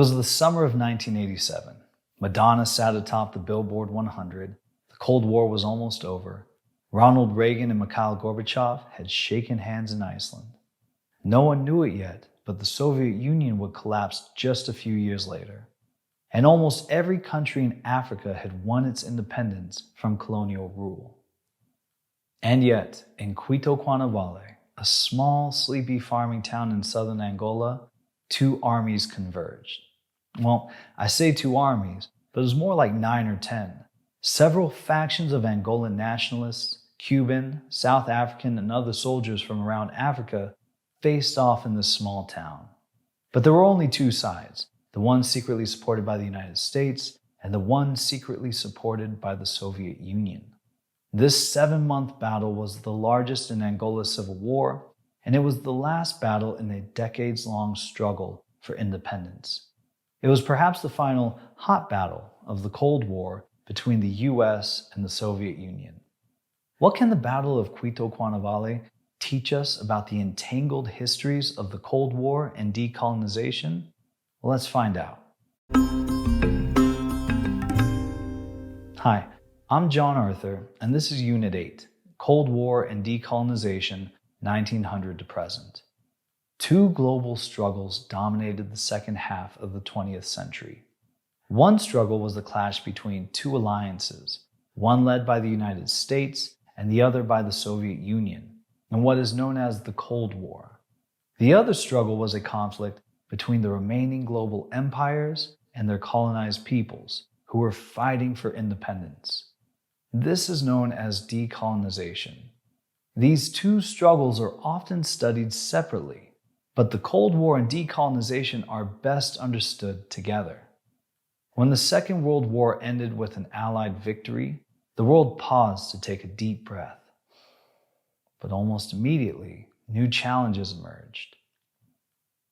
was the summer of 1987. Madonna sat atop the Billboard 100. The Cold War was almost over. Ronald Reagan and Mikhail Gorbachev had shaken hands in Iceland. No one knew it yet, but the Soviet Union would collapse just a few years later. And almost every country in Africa had won its independence from colonial rule. And yet, in Cuito Cuanavale, a small, sleepy farming town in southern Angola, two armies converged. Well, I say two armies, but it was more like 9 or 10. Several factions of Angolan nationalists, Cuban, South African, and other soldiers from around Africa faced off in this small town. But there were only two sides, the one secretly supported by the United States and the one secretly supported by the Soviet Union. This 7-month battle was the largest in Angola's Civil War, and it was the last battle in a decades-long struggle for independence. It was perhaps the final hot battle of the Cold War between the US and the Soviet Union. What can the Battle of Cuito Cuanavale teach us about the entangled histories of the Cold War and decolonization? Well, let's find out. Hi, I'm John Arthur, and this is Unit 8, Cold War and Decolonization, 1900 to Present. Two global struggles dominated the second half of the 20th century. One struggle was the clash between two alliances, one led by the United States and the other by the Soviet Union, in what is known as the Cold War. The other struggle was a conflict between the remaining global empires and their colonized peoples, who were fighting for independence. This is known as decolonization. These two struggles are often studied separately, but the Cold War and decolonization are best understood together. When the Second World War ended with an Allied victory, the world paused to take a deep breath. But almost immediately, new challenges emerged.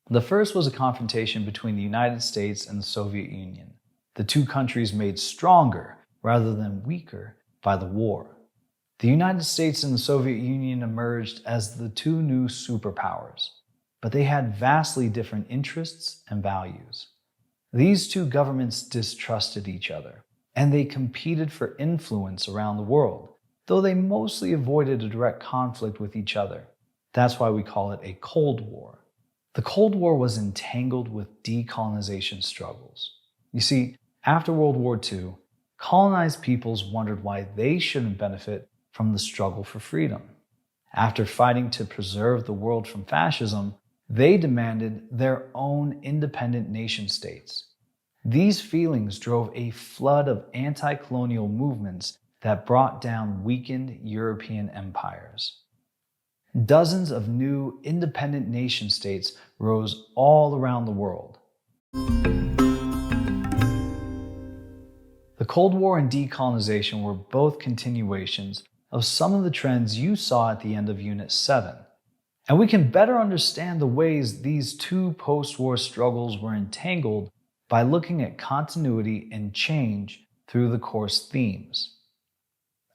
The first was a confrontation between the United States and the Soviet Union, the two countries made stronger rather than weaker by the war. The United States and the Soviet Union emerged as the two new superpowers, but they had vastly different interests and values. These two governments distrusted each other, and they competed for influence around the world, though they mostly avoided a direct conflict with each other. That's why we call it a Cold War. The Cold War was entangled with decolonization struggles. You see, after World War II, colonized peoples wondered why they shouldn't benefit from the struggle for freedom. After fighting to preserve the world from fascism, they demanded their own independent nation-states. These feelings drove a flood of anti-colonial movements that brought down weakened European empires. Dozens of new independent nation-states rose all around the world. The Cold War and decolonization were both continuations of some of the trends you saw at the end of Unit 7. And we can better understand the ways these two post-war struggles were entangled by looking at continuity and change through the course themes.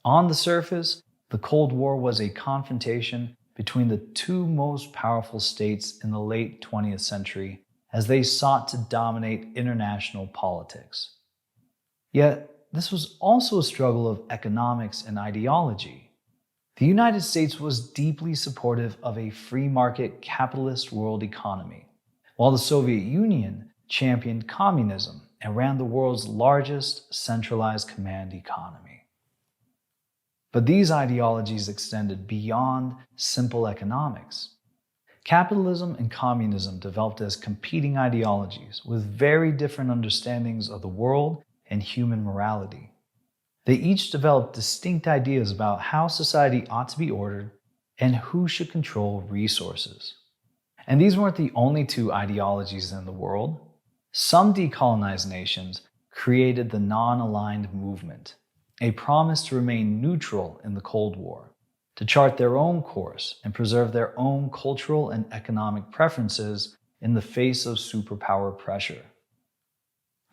On the surface, the Cold War was a confrontation between the two most powerful states in the late 20th century as they sought to dominate international politics. Yet, this was also a struggle of economics and ideology. The United States was deeply supportive of a free market capitalist world economy, while the Soviet Union championed communism and ran the world's largest centralized command economy. But these ideologies extended beyond simple economics. Capitalism and communism developed as competing ideologies with very different understandings of the world and human morality. They each developed distinct ideas about how society ought to be ordered and who should control resources. And these weren't the only two ideologies in the world. Some decolonized nations created the non-aligned movement, a promise to remain neutral in the Cold War, to chart their own course and preserve their own cultural and economic preferences in the face of superpower pressure.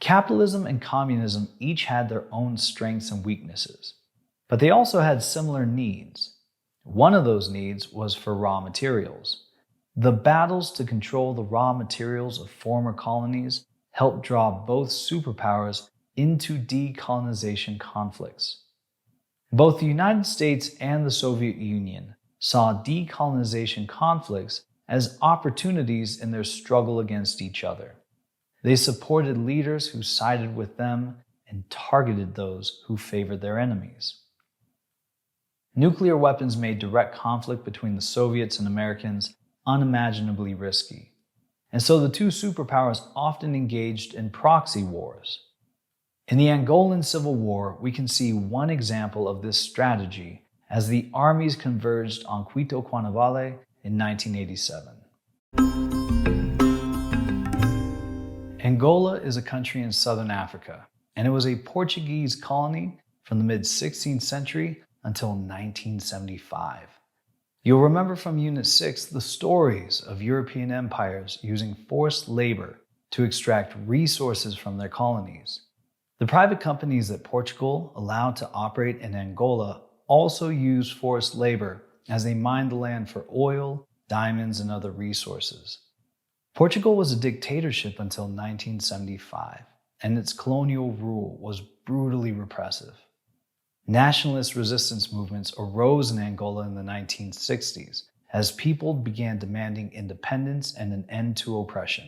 Capitalism and communism each had their own strengths and weaknesses, but they also had similar needs. One of those needs was for raw materials. The battles to control the raw materials of former colonies helped draw both superpowers into decolonization conflicts. Both the United States and the Soviet Union saw decolonization conflicts as opportunities in their struggle against each other. They supported leaders who sided with them and targeted those who favored their enemies. Nuclear weapons made direct conflict between the Soviets and Americans unimaginably risky, and so the two superpowers often engaged in proxy wars. In the Angolan Civil War, we can see one example of this strategy as the armies converged on Cuito Cuanavale in 1987. Angola is a country in southern Africa, and it was a Portuguese colony from the mid-16th century until 1975. You'll remember from Unit 6 the stories of European empires using forced labor to extract resources from their colonies. The private companies that Portugal allowed to operate in Angola also used forced labor as they mined the land for oil, diamonds, and other resources. Portugal was a dictatorship until 1975, and its colonial rule was brutally repressive. Nationalist resistance movements arose in Angola in the 1960s as people began demanding independence and an end to oppression.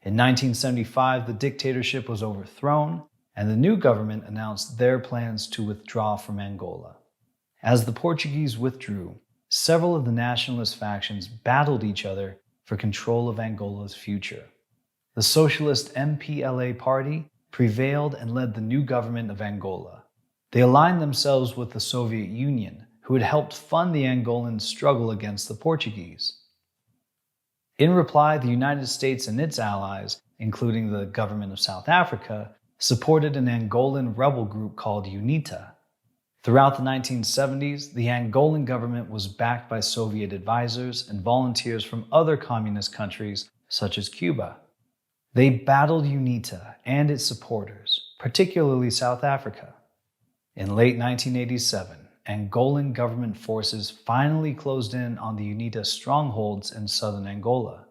In 1975, the dictatorship was overthrown, and the new government announced their plans to withdraw from Angola. As the Portuguese withdrew, several of the nationalist factions battled each other for control of Angola's future. The socialist MPLA party prevailed and led the new government of Angola. They aligned themselves with the Soviet Union, who had helped fund the Angolan struggle against the Portuguese. In reply, the United States and its allies, including the government of South Africa, supported an Angolan rebel group called UNITA. Throughout the 1970s, the Angolan government was backed by Soviet advisors and volunteers from other communist countries such as Cuba. They battled UNITA and its supporters, particularly South Africa. In late 1987, Angolan government forces finally closed in on the UNITA strongholds in southern Angola.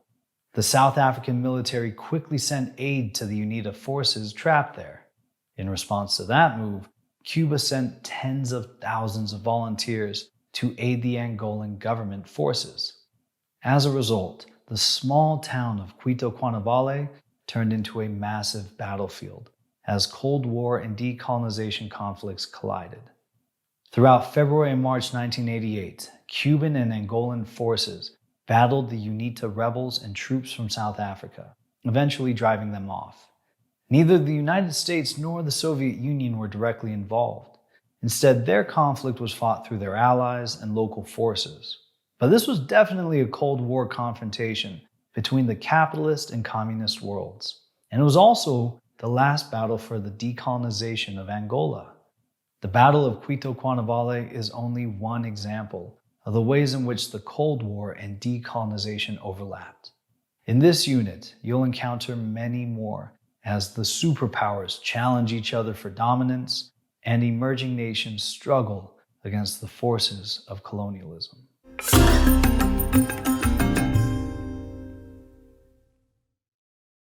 The South African military quickly sent aid to the UNITA forces trapped there. In response to that move, Cuba sent tens of thousands of volunteers to aid the Angolan government forces. As a result, the small town of Cuito Cuanavale turned into a massive battlefield as Cold War and decolonization conflicts collided. Throughout February and March 1988, Cuban and Angolan forces battled the UNITA rebels and troops from South Africa, eventually driving them off. Neither the United States nor the Soviet Union were directly involved. Instead, their conflict was fought through their allies and local forces. But this was definitely a Cold War confrontation between the capitalist and communist worlds. And it was also the last battle for the decolonization of Angola. The Battle of Cuito Cuanavale is only one example of the ways in which the Cold War and decolonization overlapped. In this unit, you'll encounter many more as the superpowers challenge each other for dominance and emerging nations struggle against the forces of colonialism.